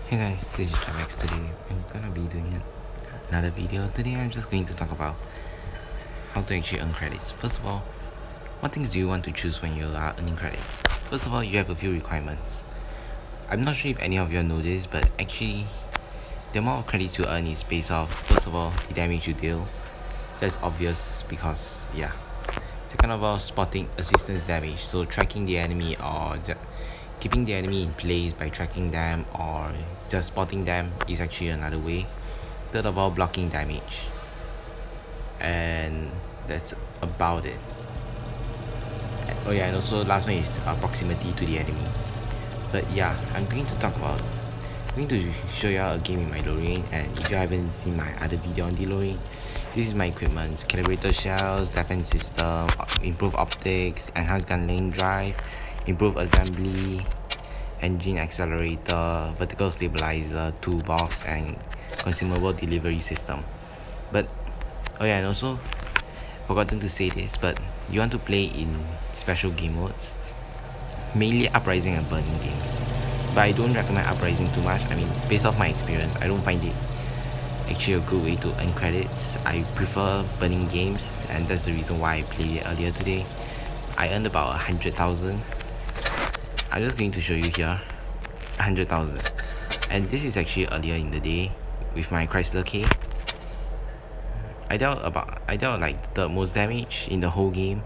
Hey guys, this is Tanks. Today I'm gonna be doing another video. Today I'm just going to talk about how to actually earn credits. First of all, what things do you want to choose when you are earning credits? First of all, you have a few requirements. I'm not sure if any of you know this, but actually the amount of credits you earn is based off, first of all, the damage you deal. That's obvious because yeah. Second of all, spotting assistance damage, so tracking the enemy or keeping the enemy in place by tracking them or just spotting them is actually another way. Third of all, blocking damage, and that's about it. Oh yeah, and also last one is proximity to the enemy. But yeah, I'm going to show you a game in my Lorraine, and if you haven't seen my other video on the Lorraine, this is my equipment: calibrator shells, defense system, improved optics, enhanced gun lane drive, improved assembly, engine accelerator, vertical stabilizer, toolbox, and consumable delivery system. But oh yeah, and also forgotten to say this, but you want to play in special game modes, mainly uprising and burning games. But I don't recommend uprising too much. I mean, based off my experience, I don't find it actually a good way to earn credits. I prefer burning games, and that's the reason why I played it earlier today. I earned about 100,000. I'm just going to show you here 100,000, and this is actually earlier in the day with my Chrysler K. I dealt like the most damage in the whole game,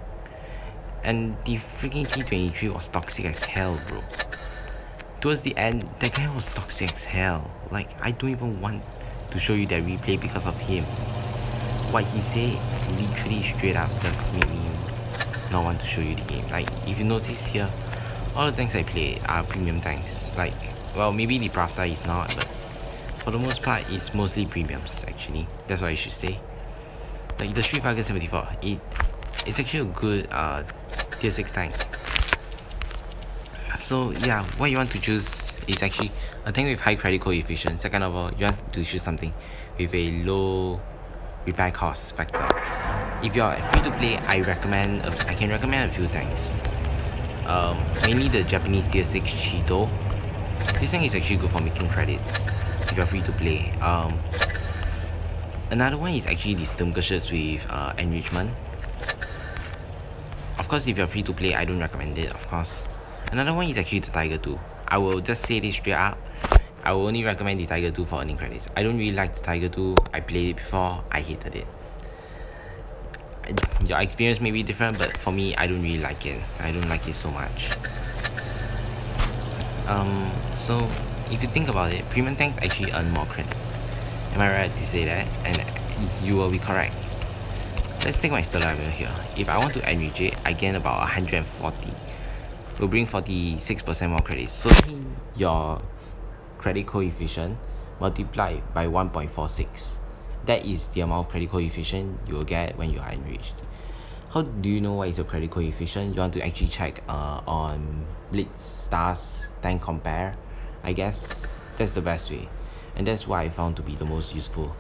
and the freaking T23 was toxic as hell, bro. Towards the end, that guy was toxic as hell. Like, I don't even want to show you that replay because of him. What he said literally straight up just made me not want to show you the game. Like, if you notice here, all the tanks I play are premium tanks. Like, well, maybe the Pravda is not, but for the most part, it's mostly premiums actually. That's what I should say. Like the Street Fighter 74, it's actually a good tier 6 tank. So yeah, what you want to choose is actually a tank with high credit coefficient. Second of all, you want to choose something with a low repair cost factor. If you're free to play, I can recommend a few tanks. Mainly the Japanese tier 6 Cheeto. This tank is actually good for making credits if you're free to play. Another one is actually the Sturmgeschütz with enrichment. Of course, if you're free to play, I don't recommend it, of course. Another one is actually the Tiger 2. I will just say this straight up. I will only recommend the Tiger 2 for earning credits. I don't really like the Tiger 2. I played it before. I hated it. Your experience may be different, but for me, I don't really like it. I don't like it so much. So if you think about it, premium tanks actually earn more credits. Am I right to say that? And you will be correct. Let's take my stellar level here. If I want to enrich it, I gain about 140. Will bring 46% more credits. So your credit coefficient multiplied by 1.46. That is the amount of credit coefficient you will get when you are enriched. How do you know what is your credit coefficient? You want to actually check on Blitzstars tank compare. I guess that's the best way, and that's what I found to be the most useful.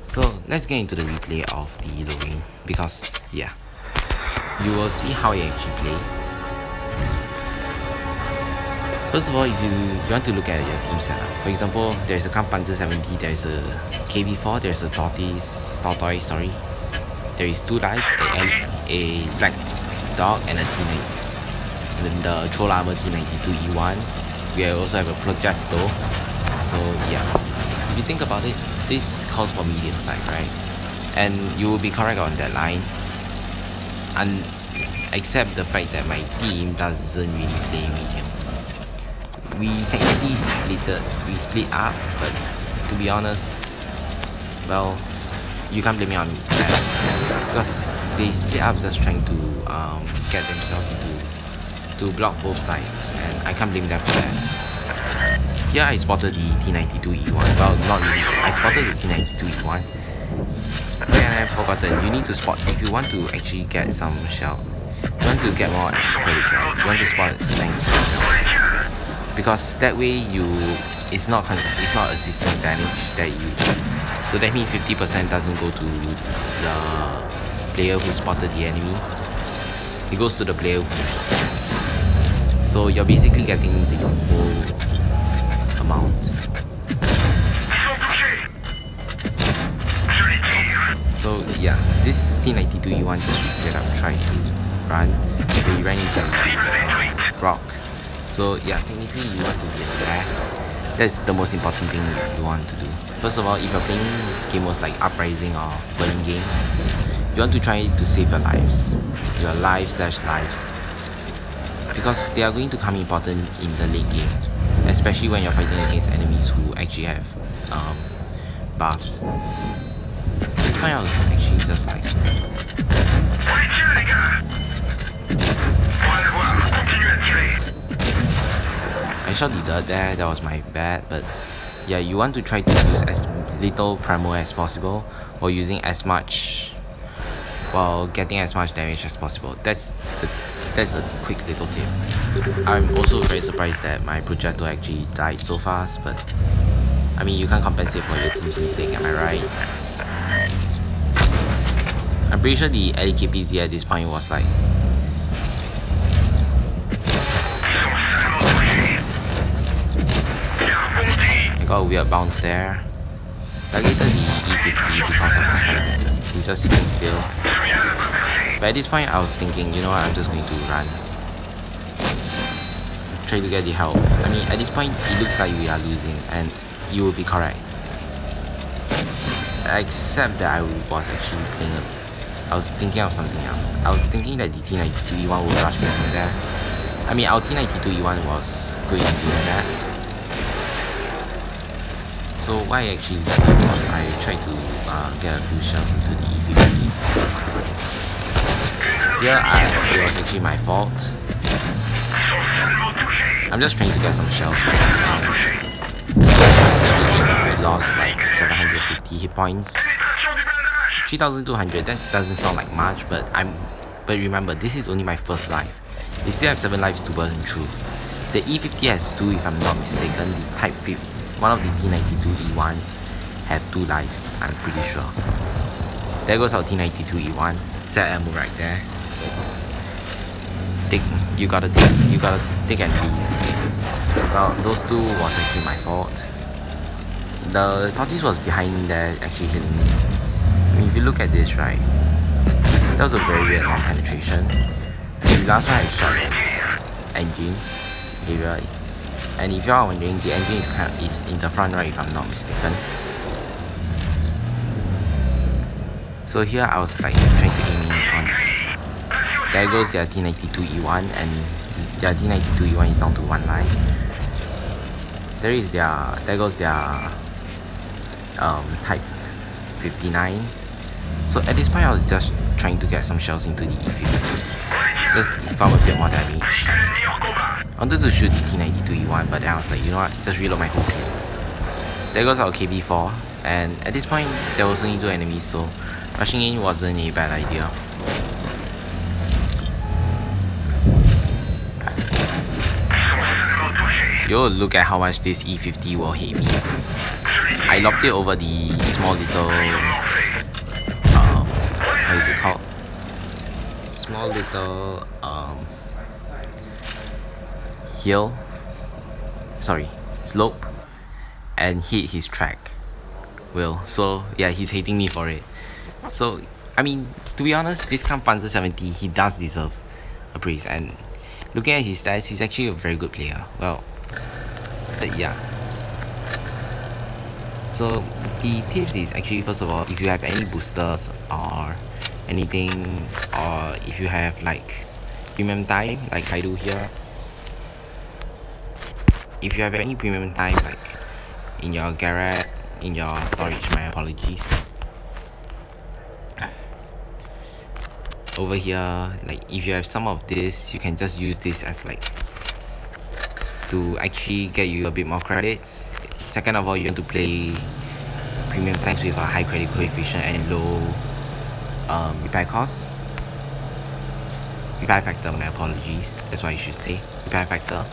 So let's get into the replay of the Lorraine, because yeah, you will see how I actually play. First of all, if you want to look at your team setup, for example, there's a Kampfpanzer 70, there's a KB4, there's a tortoise, there is two lights, a black dog, and a T90, and then the troll armor T92 E1. We also have a projectile. So yeah, if you think about it, this calls for medium side, right? And you will be correct on that line, and except the fact that my team doesn't really play medium. We technically split up, but to be honest, well, you can't blame me on that, because they split up just trying to get themselves to block both sides, and I can't blame them for that. Here I spotted the T92 E1. Well, not really. I spotted the T92 E1. And I've forgotten, you need to spot, if you want to actually get some shell, you want to get more credits, right? You want to spot the tanks first, because that way it's not assistance damage that you do. So that means 50% doesn't go to the player who spotted the enemy. It goes to the player who. So you're basically getting the whole E1 just straight up try to run, but he ran into a rock. So yeah, technically you want to get there. That's the most important thing you want to do. First of all, if you're playing games like Uprising or Burning games, you want to try to save your lives. Your lives because they are going to come important in the late game, especially when you're fighting against enemies who actually have buffs. At this point I was actually just like, I shot the dirt there, that was my bad, but yeah, you want to try to use as little primal as possible while using as much, while getting as much damage as possible. That's a quick little tip. I'm also very surprised that my projectile actually died so fast, but I mean, you can't compensate for your team's mistake, am I right? I'm pretty sure the LKPZ at this point was like, I got a weird bounce there. Targeted the E50 because of the fact that he's just sitting still. But at this point I was thinking, you know what, I'm just going to run. Try to get the help. I mean, at this point it looks like we are losing, and you will be correct. Except that I was actually playing I was thinking of something else. I was thinking that the T92E1 would rush me from there. I mean, our T92E1 was good in doing that. So what I actually did was I tried to get a few shells into the E50. Here it was actually my fault. I'm just trying to get some shells, but the E50 lost like 750 hit points. 3,200, that doesn't sound like much, but remember, this is only my first life. They still have 7 lives to burn through. The E50 has 2 if I'm not mistaken. The Type 50, one of the T92E1s have 2 lives, I'm pretty sure. There goes our T92E1. Set ammo right there. You gotta take and leave. Well, those 2 was actually my fault. The tortoise was behind there actually hitting me. I mean, if you look at this, right, that was a very weird non-penetration. The last one I shot his engine area, and if you are wondering, the engine is in the front right if I'm not mistaken. So here I was like trying to aim in on. There goes their T92E1, and their T92E1 is down to 1 life. There goes their Type 59. So at this point I was just trying to get some shells into the E50, just farm a bit more damage. I wanted to shoot the T92E1, but then I was like, you know what, just reload my whole clip. There goes our KB4, and at this point there was only 2 enemies, so rushing in wasn't a bad idea. Yo, look at how much this E50 will hit me. I lobbed it over the small little what is it called? Small little hill. Sorry, slope, and hit his track wheel. So yeah, he's hating me for it. So I mean, to be honest, this kind of Panzer 70, he does deserve a praise. And looking at his stats, he's actually a very good player. Well, yeah. So the tips is actually, first of all, if you have any boosters or anything, or if you have like premium time like I do here, if you have any premium time like in your garage, in your storage, my apologies, over here, like if you have some of this, you can just use this as like to actually get you a bit more credits. Second of all, you want to play premium tanks with a high credit coefficient and low repair cost. Repair factor, my apologies, that's what I should say, repair factor.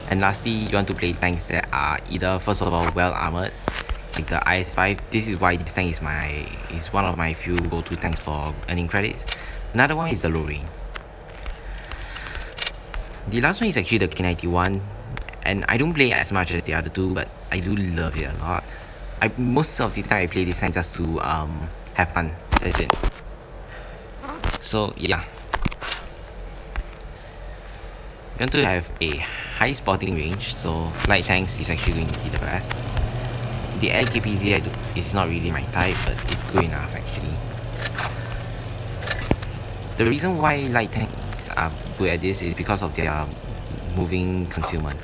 And lastly, you want to play tanks that are either, first of all, well armored, like the IS-5. This is why this tank is one of my few go-to tanks for earning credits. Another one is the Lorraine. The last one is actually the K91, and I don't play as much as the other 2, but I do love it a lot. Most of the time I play this tank just to have fun, that's it. So yeah, you want to have a high spotting range, so light tanks is actually going to be the best. The LKPZ is not really my type, but it's good enough actually. The reason why light tanks are good at this is because of their moving concealment.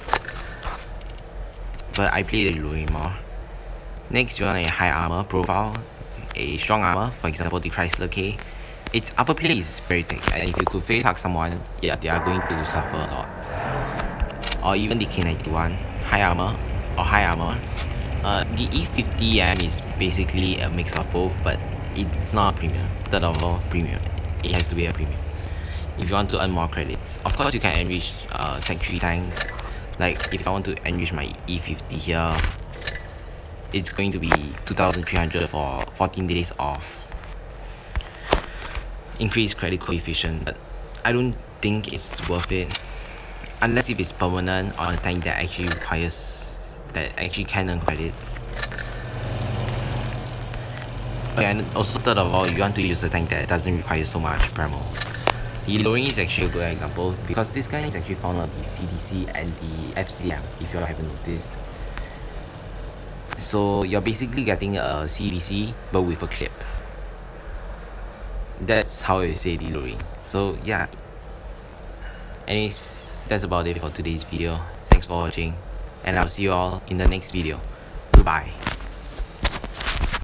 But I play the Lorraine more. Next, you want a high armor profile, a strong armor, for example the Chrysler K. Its upper plate is very thick, and if you could face hug someone, yeah, they are going to suffer a lot. Or even the K91, high armor or high armor. The E50M is basically a mix of both, but it's not a premium. Third of all, premium. It has to be a premium if you want to earn more credits. Of course, you can enrich Tech 3 tanks. Like if I want to enrich my E50 here, it's going to be 2,300 for 14 days of increased credit coefficient, but I don't think it's worth it unless if it's permanent on a tank that actually can earn credits. Okay, and also third of all, you want to use a tank that doesn't require so much premo. The Lorraine is actually a good example because this guy is actually found on the CDC and the FCM, if you haven't noticed. So you're basically getting a CDC but with a clip. That's how I say the Lorraine. So yeah. Anyways, that's about it for today's video. Thanks for watching, and I'll see you all in the next video. Goodbye.